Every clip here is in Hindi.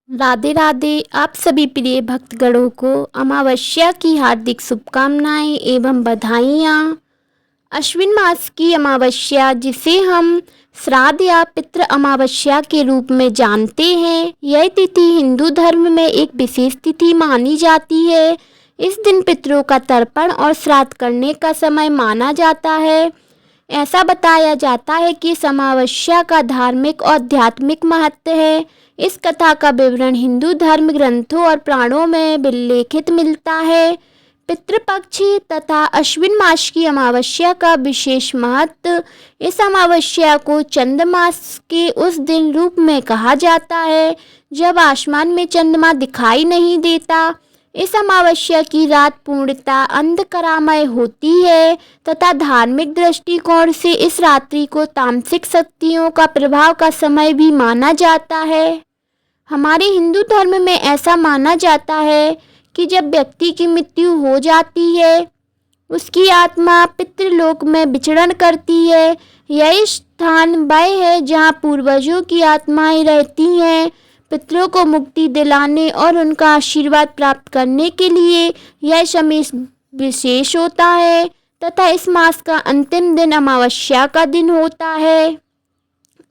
राधे राधे। आप सभी प्रिय भक्तगणों को अमावस्या की हार्दिक शुभकामनाएं एवं बधाइयाँ। अश्विन मास की अमावस्या, जिसे हम श्राद्ध या पितृ अमावस्या के रूप में जानते हैं, यह तिथि हिंदू धर्म में एक विशेष तिथि मानी जाती है। इस दिन पितरों का तर्पण और श्राद्ध करने का समय माना जाता है। ऐसा बताया जाता है कि इस अमावस्या का धार्मिक और आध्यात्मिक महत्व है। इस कथा का विवरण हिंदू धर्म ग्रंथों और पुराणों में उल्लेखित मिलता है। पितृपक्ष तथा अश्विन मास की अमावस्या का विशेष महत्व। इस अमावस्या को चंद्रमास के उस दिन रूप में कहा जाता है जब आसमान में चंद्रमा दिखाई नहीं देता। इस अमावस्या की रात पूर्णतः अंधकारमय होती है तथा धार्मिक दृष्टिकोण से इस रात्रि को तामसिक शक्तियों का प्रभाव का समय भी माना जाता है। हमारे हिंदू धर्म में ऐसा माना जाता है कि जब व्यक्ति की मृत्यु हो जाती है, उसकी आत्मा पितृलोक में विचरण करती है। यह स्थान वह है जहाँ पूर्वजों की आत्माएं रहती हैं। पितरों को मुक्ति दिलाने और उनका आशीर्वाद प्राप्त करने के लिए यह समय विशेष होता है तथा इस मास का अंतिम दिन अमावस्या का दिन होता है।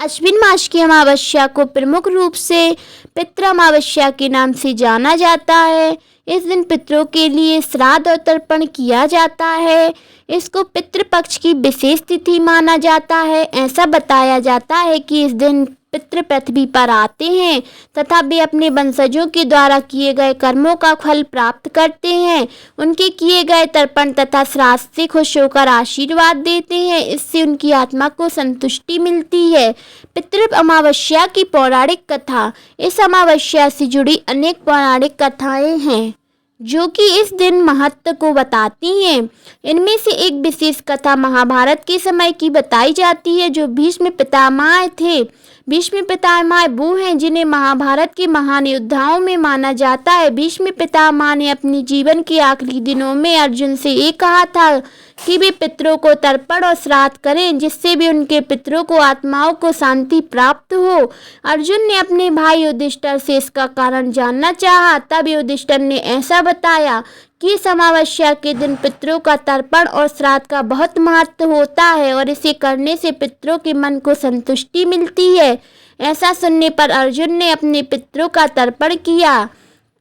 अश्विन मास की अमावस्या को प्रमुख रूप से पितृ अमावस्या के नाम से जाना जाता है। इस दिन पितरों के लिए श्राद्ध और तर्पण किया जाता है। इसको पितृपक्ष की विशेष तिथि माना जाता है। ऐसा बताया जाता है कि इस दिन पितृ पृथ्वी पर आते हैं तथा वे अपने वंशजों के द्वारा किए गए कर्मों का फल प्राप्त करते हैं। उनके किए गए तर्पण तथा श्राद्ध से खुश होकर आशीर्वाद देते हैं। इससे उनकी आत्मा को संतुष्टि मिलती है। पितृ अमावस्या की पौराणिक कथा। इस अमावस्या से जुड़ी अनेक पौराणिक कथाएं हैं जो कि इस दिन महत्व को बताती हैं। इनमें से एक विशेष कथा महाभारत के समय की बताई जाती है, जो भीष्म पितामह थे। भीष्म पितामह वो हैं जिन्हें महाभारत के महान योद्धाओं में माना जाता है। भीष्म पितामह ने अपने जीवन के आखिरी दिनों में अर्जुन से ये कहा था कि वे पितरों को तर्पण और श्राद्ध करें, जिससे भी उनके पितरों को आत्माओं को शांति प्राप्त हो। अर्जुन ने अपने भाई युधिष्ठिर से इसका कारण जानना चाहा। तब युधिष्ठिर ने ऐसा बताया कि इस अमावस्या के दिन पितरों का तर्पण और श्राद्ध का बहुत महत्व होता है और इसे करने से पितरों के मन को संतुष्टि मिलती है। ऐसा सुनने पर अर्जुन ने अपने पितरों का तर्पण किया।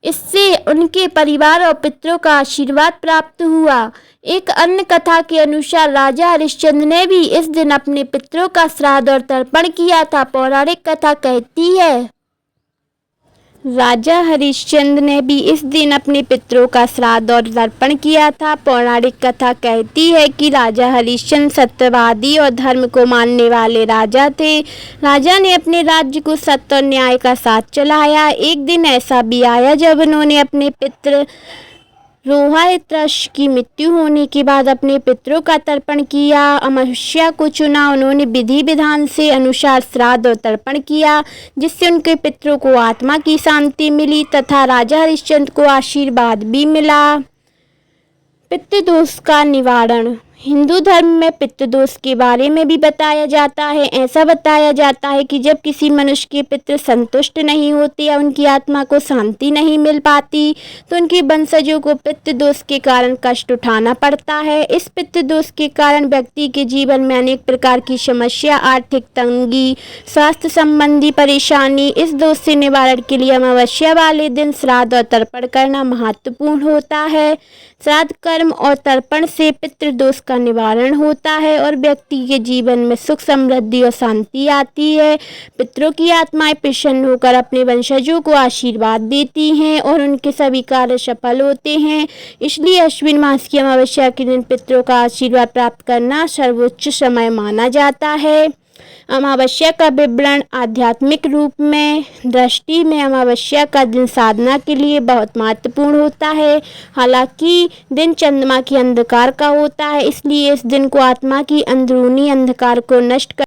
इससे उनके परिवार और पितरों का आशीर्वाद प्राप्त हुआ। एक अन्य कथा के अनुसार राजा हरिश्चंद्र ने भी इस दिन अपने पितरों का श्राद्ध और तर्पण किया था। पौराणिक कथा कहती है राजा हरिश्चंद्र ने भी इस दिन अपने पितरों का श्राद्ध और तर्पण किया था। पौराणिक कथा कहती है कि राजा हरिश्चंद्र सत्यवादी और धर्म को मानने वाले राजा थे। राजा ने अपने राज्य को सत्य और न्याय का साथ चलाया। एक दिन ऐसा भी आया जब उन्होंने अपने पितृ रोहितर्ष की मृत्यु होने के बाद अपने पितरों का तर्पण किया। अमावस्या को चुना। उन्होंने विधि विधान से अनुसार श्राद्ध और तर्पण किया, जिससे उनके पितरों को आत्मा की शांति मिली तथा राजा हरिश्चंद्र को आशीर्वाद भी मिला। पितृदोष का निवारण। हिंदू धर्म में पितृदोष के बारे में भी बताया जाता है। ऐसा बताया जाता है कि जब किसी मनुष्य के पितृ संतुष्ट नहीं होते या उनकी आत्मा को शांति नहीं मिल पाती, तो उनके वंशजों को पितृदोष के कारण कष्ट उठाना पड़ता है। इस पितृदोष के कारण व्यक्ति के जीवन में अनेक प्रकार की समस्या, आर्थिक तंगी, स्वास्थ्य संबंधी परेशानी। इस दोष से निवारण के लिए अमावस्या वाले दिन श्राद्ध और तर्पण करना महत्वपूर्ण होता है। श्राद्ध कर्म और तर्पण से पितृदोष का निवारण होता है और व्यक्ति के जीवन में सुख, समृद्धि और शांति आती है। पितरों की आत्माएं प्रसन्न होकर अपने वंशजों को आशीर्वाद देती हैं और उनके सभी कार्य सफल होते हैं। इसलिए अश्विन मास की अमावस्या के दिन पितरों का आशीर्वाद प्राप्त करना सर्वोच्च समय माना जाता है। अमावस्या का विवरण। आध्यात्मिक रूप में दृष्टि में अमावस्या का दिन साधना के लिए बहुत महत्वपूर्ण होता है। हालांकि दिन चंद्रमा के अंधकार का होता है, इसलिए इस दिन को आत्मा की अंदरूनी अंधकार को नष्ट कर